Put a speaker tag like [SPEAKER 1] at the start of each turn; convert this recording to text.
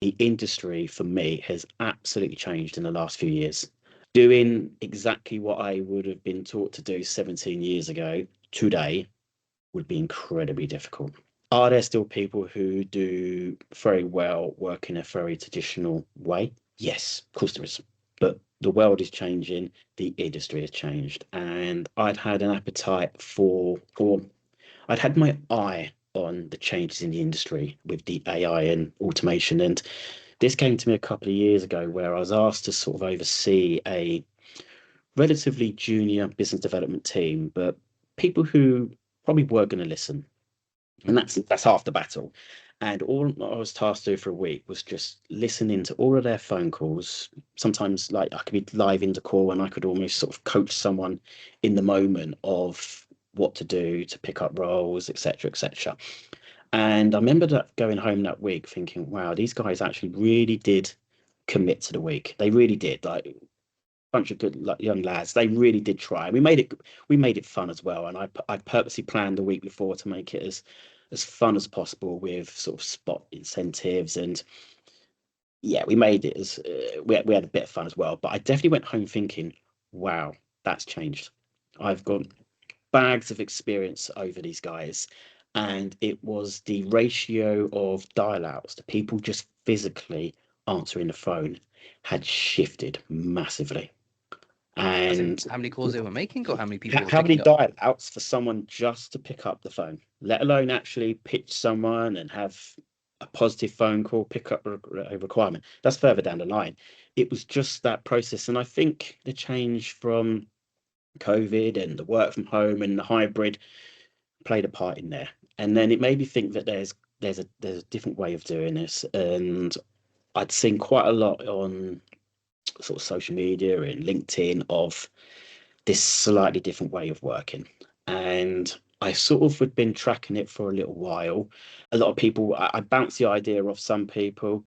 [SPEAKER 1] The industry for me has absolutely changed in the last few years. Doing exactly what I would have been taught to do 17 years ago today would be incredibly difficult. Are there still people who do very well work in a very traditional way? Yes, of course there is. But the world is changing, the industry has changed, and I'd had an appetite or I'd had my eye on the changes in the industry with the AI and automation. And this came to me a couple of years ago where I was asked to sort of oversee a relatively junior business development team, but people who probably were going to listen. And
[SPEAKER 2] Mm.
[SPEAKER 1] that's half the battle. And all I was tasked to do for a week was just listening to all of their phone calls. Sometimes, like I could be live in the call, and I could almost sort of coach someone in the moment of what to do to pick up roles, etc., etc. And I remember that going home that week thinking, wow, these guys actually really did commit to the week. They really did. Like a bunch of good like, young lads. They really did try. We made it fun as well. And I purposely planned the week before to make it as fun as possible with sort of spot incentives. And yeah, we made it as we had a bit of fun as well. But I definitely went home thinking, wow, that's changed. I've got bags of experience over these guys. And it was the ratio of dial outs to people just physically answering the phone had shifted massively.
[SPEAKER 2] As in
[SPEAKER 1] And
[SPEAKER 2] how many calls they were making or how many people were
[SPEAKER 1] how many
[SPEAKER 2] picking up?
[SPEAKER 1] dial outs for someone just to pick up the phone, let alone actually pitch someone and have a positive phone call, pick up a requirement? That's further down the line. It was just that process. And I think the change from COVID and the work from home and the hybrid played a part in there. And then it made me think that there's a different way of doing this. And I'd seen quite a lot on sort of social media and LinkedIn of this slightly different way of working. And I sort of had been tracking it for a little while. A lot of people, I bounced the idea off some people.